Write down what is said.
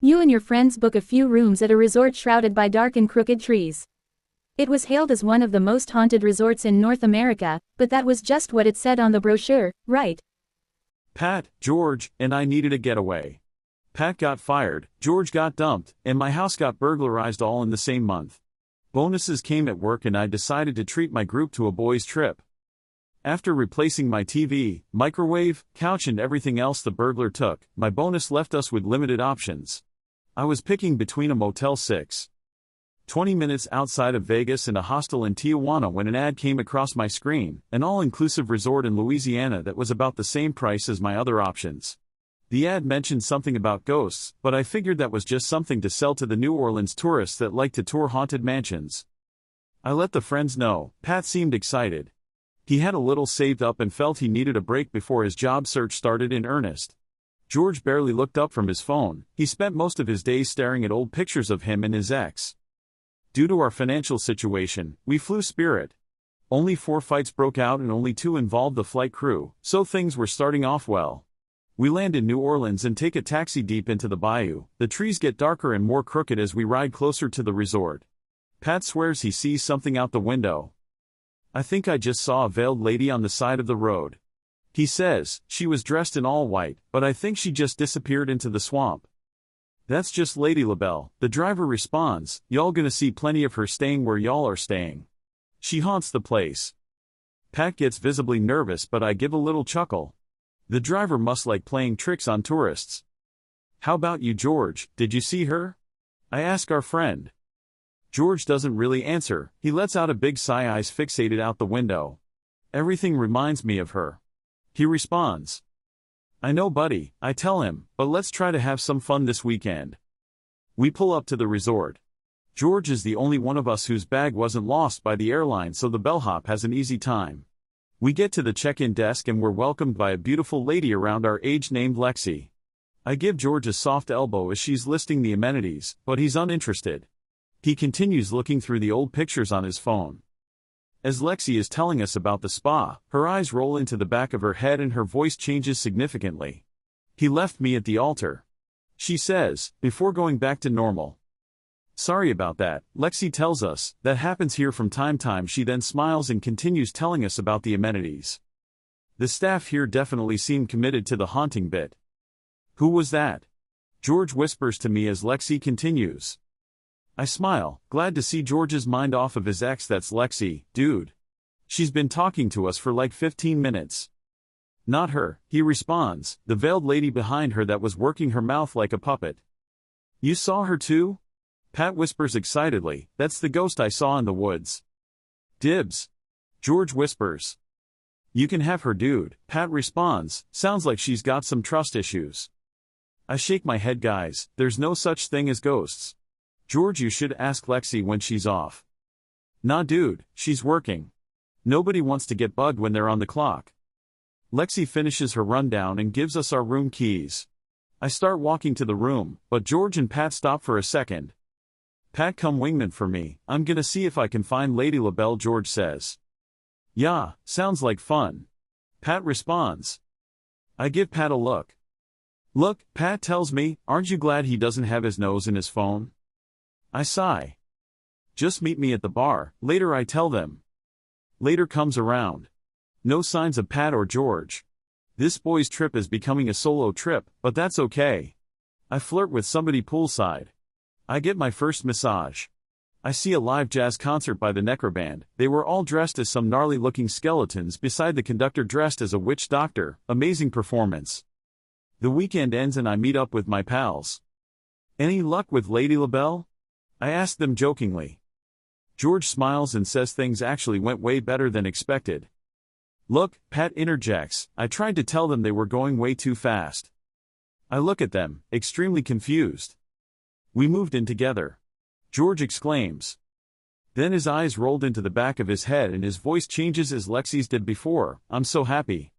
You and your friends book a few rooms at a resort shrouded by dark and crooked trees. It was hailed as one of the most haunted resorts in North America, but that was just what it said on the brochure, right? Pat, George, and I needed a getaway. Pat got fired, George got dumped, and my house got burglarized all in the same month. Bonuses came at work and I decided to treat my group to a boys' trip. After replacing my TV, microwave, couch and everything else the burglar took, my bonus left us with limited options. I was picking between a Motel 6, 20 minutes outside of Vegas and a hostel in Tijuana when an ad came across my screen, an all-inclusive resort in Louisiana that was about the same price as my other options. The ad mentioned something about ghosts, but I figured that was just something to sell to the New Orleans tourists that like to tour haunted mansions. I let the friends know. Pat seemed excited. He had a little saved up and felt he needed a break before his job search started in earnest. George barely looked up from his phone. He spent most of his days staring at old pictures of him and his ex. Due to our financial situation, we flew Spirit. Only 4 fights broke out and only 2 involved the flight crew, so things were starting off well. We land in New Orleans and take a taxi deep into the bayou. The trees get darker and more crooked as we ride closer to the resort. Pat swears he sees something out the window. I think I just saw a veiled lady on the side of the road. He says, she was dressed in all white, but I think she just disappeared into the swamp. That's just Lady LaBelle, the driver responds. Y'all gonna see plenty of her staying where y'all are staying. She haunts the place. Pat gets visibly nervous but I give a little chuckle. The driver must like playing tricks on tourists. How about you, George, did you see her? I ask our friend. George doesn't really answer, he lets out a big sigh, eyes fixated out the window. Everything reminds me of her. He responds. I know buddy, I tell him, but let's try to have some fun this weekend. We pull up to the resort. George is the only one of us whose bag wasn't lost by the airline, so the bellhop has an easy time. We get to the check-in desk and we're welcomed by a beautiful lady around our age named Lexi. I give George a soft elbow as she's listing the amenities, but he's uninterested. He continues looking through the old pictures on his phone. As Lexi is telling us about the spa, her eyes roll into the back of her head and her voice changes significantly. He left me at the altar, she says, before going back to normal. Sorry about that, Lexi tells us, that happens here from time to time. She then smiles and continues telling us about the amenities. The staff here definitely seemed committed to the haunting bit. Who was that? George whispers to me as Lexi continues. I smile, glad to see George's mind off of his ex. That's Lexi, dude. She's been talking to us for like 15 minutes. Not her, he responds, the veiled lady behind her that was working her mouth like a puppet. You saw her too? Pat whispers excitedly, that's the ghost I saw in the woods. Dibs. George whispers. You can have her, dude, Pat responds, sounds like she's got some trust issues. I shake my head, guys, there's no such thing as ghosts. George, you should ask Lexi when she's off. Nah dude, she's working. Nobody wants to get bugged when they're on the clock. Lexi finishes her rundown and gives us our room keys. I start walking to the room, but George and Pat stop for a second. Pat, come wingman for me, I'm gonna see if I can find Lady LaBelle, George says. Yeah, sounds like fun. Pat responds. I give Pat a look. Look, Pat tells me, aren't you glad he doesn't have his nose in his phone? I sigh. Just meet me at the bar, later, I tell them. Later comes around. No signs of Pat or George. This boys' trip is becoming a solo trip, but that's okay. I flirt with somebody poolside. I get my first massage. I see a live jazz concert by the Necroband. They were all dressed as some gnarly-looking skeletons beside the conductor dressed as a witch doctor. Amazing performance. The weekend ends and I meet up with my pals. Any luck with Lady LaBelle? I ask them jokingly. George smiles and says things actually went way better than expected. Look, Pat interjects, I tried to tell them they were going way too fast. I look at them, extremely confused. We moved in together. George exclaims. Then his eyes rolled into the back of his head and his voice changes as Lexi's did before, I'm so happy.